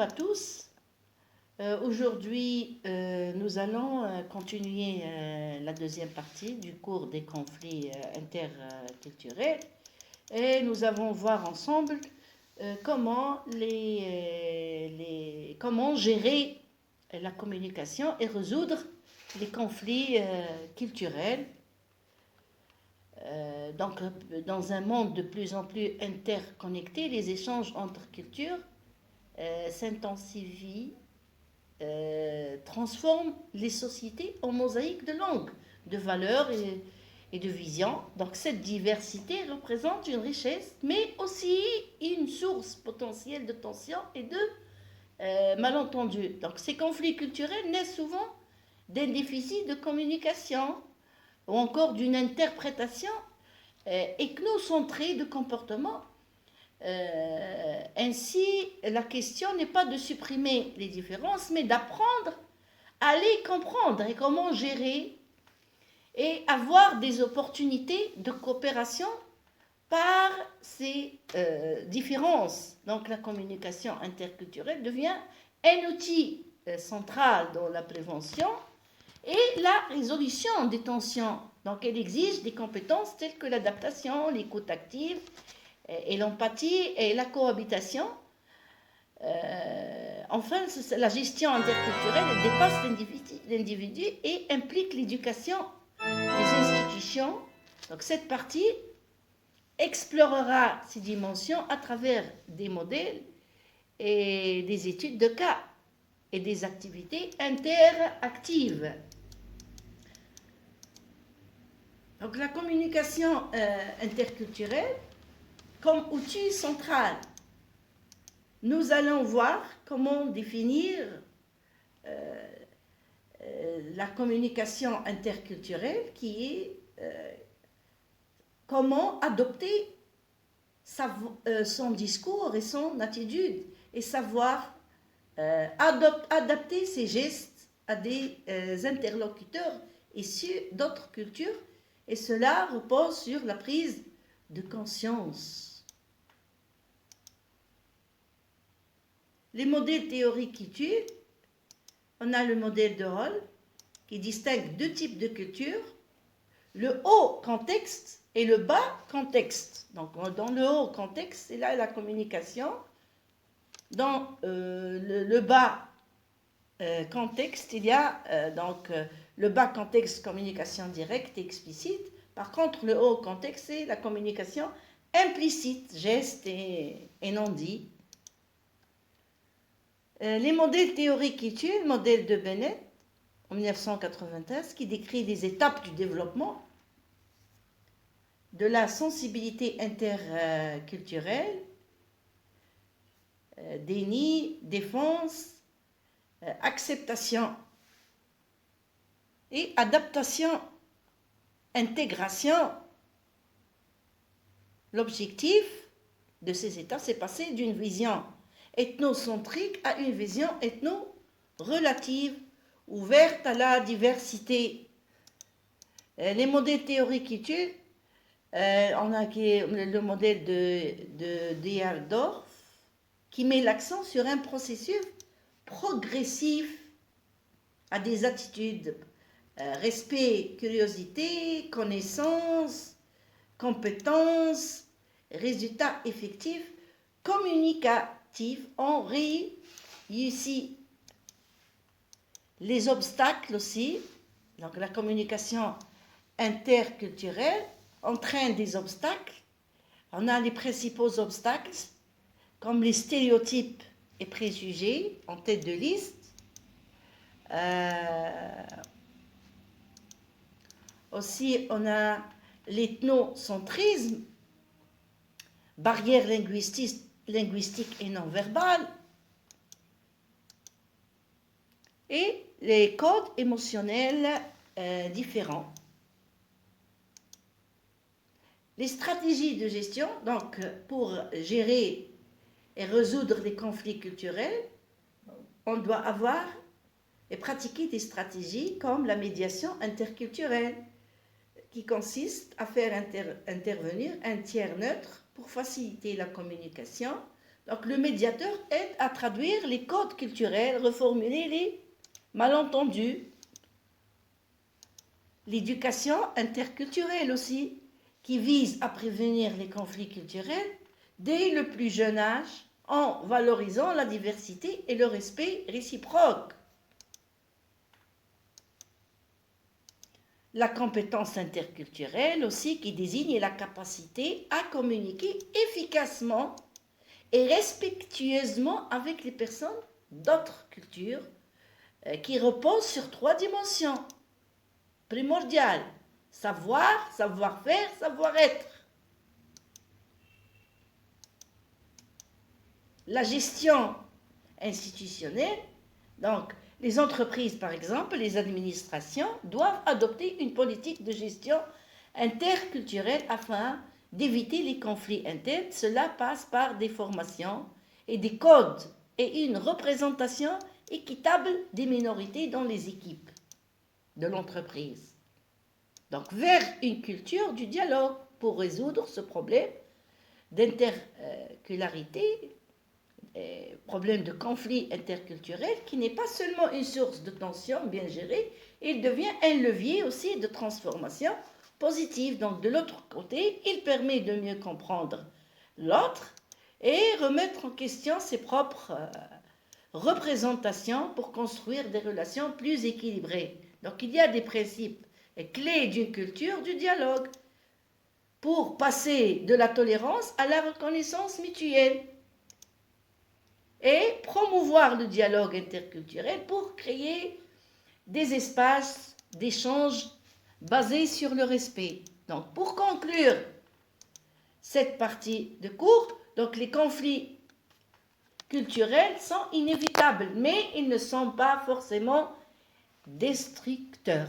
À tous. Aujourd'hui, nous allons continuer la deuxième partie du cours des conflits interculturels et nous allons voir ensemble comment comment gérer la communication et résoudre les conflits culturels. Donc, dans un monde de plus en plus interconnecté, les échanges entre cultures s'intensifient, transforment les sociétés en mosaïque de langues, de valeurs et de visions. Donc cette diversité représente une richesse, mais aussi une source potentielle de tension et de malentendus. Donc ces conflits culturels naissent souvent d'un déficit de communication ou encore d'une interprétation ethnocentrée de comportements. Ainsi, la question n'est pas de supprimer les différences, mais d'apprendre à les comprendre et comment gérer et avoir des opportunités de coopération par ces différences. Donc la communication interculturelle devient un outil central dans la prévention et la résolution des tensions. Donc elle exige des compétences telles que l'adaptation, l'écoute active, et l'empathie et la cohabitation. Enfin, la gestion interculturelle dépasse l'individu et implique l'éducation des institutions. Donc cette partie explorera ces dimensions à travers des modèles et des études de cas et des activités interactives. Donc la communication interculturelle comme outil central. Nous allons voir comment définir la communication interculturelle, qui est comment adopter son discours et son attitude et savoir adapter ses gestes à des interlocuteurs issus d'autres cultures, et cela repose sur la prise de conscience. Les modèles théoriques qui tuent, on a le modèle de Hall qui distingue deux types de cultures, le haut contexte et le bas contexte. Donc dans le haut contexte, c'est là la communication. Dans le bas contexte, il y a le bas contexte, communication directe et explicite. Par contre, le haut contexte, c'est la communication implicite, gestes et non-dits. Les modèles théoriques qui tuent, le modèle de Bennett, en 1993, qui décrit les étapes du développement de la sensibilité interculturelle, déni, défense, acceptation et adaptation, intégration. L'objectif de ces étapes, c'est passer d'une vision ethnocentrique à une vision ethno-relative, ouverte à la diversité. Les modèles théoriques qui tuent, on a le modèle de Dierdorf, qui met l'accent sur un processus progressif à des attitudes, respect, curiosité, connaissance, compétence, résultats effectifs, communicatifs. On réussit les obstacles aussi. Donc la communication interculturelle entraîne des obstacles. On a les principaux obstacles comme les stéréotypes et préjugés en tête de liste. Aussi, on a l'ethnocentrisme, barrières linguistiques et non verbales, et les codes émotionnels différents. Les stratégies de gestion, donc pour gérer et résoudre les conflits culturels, on doit avoir et pratiquer des stratégies comme la médiation interculturelle, qui consiste à faire intervenir un tiers neutre pour faciliter la communication. Donc le médiateur aide à traduire les codes culturels, reformuler les malentendus. L'éducation interculturelle aussi, qui vise à prévenir les conflits culturels dès le plus jeune âge en valorisant la diversité et le respect réciproque. La compétence interculturelle aussi, qui désigne la capacité à communiquer efficacement et respectueusement avec les personnes d'autres cultures, qui repose sur 3 dimensions primordiales: savoir, savoir-faire, savoir-être. La gestion institutionnelle, donc les entreprises par exemple, les administrations doivent adopter une politique de gestion interculturelle afin d'éviter les conflits internes. Cela passe par des formations et des codes et une représentation équitable des minorités dans les équipes de l'entreprise. Donc vers une culture du dialogue pour résoudre ce problème d'intercularité, problème de conflit interculturel qui n'est pas seulement une source de tension bien gérée, il devient un levier aussi de transformation positive. Donc de l'autre côté, il permet de mieux comprendre l'autre et remettre en question ses propres représentations pour construire des relations plus équilibrées. Donc il y a des principes clés d'une culture du dialogue pour passer de la tolérance à la reconnaissance mutuelle et promouvoir le dialogue interculturel pour créer des espaces d'échange basés sur le respect. Donc, pour conclure cette partie de cours, donc les conflits culturels sont inévitables, mais ils ne sont pas forcément destructeurs.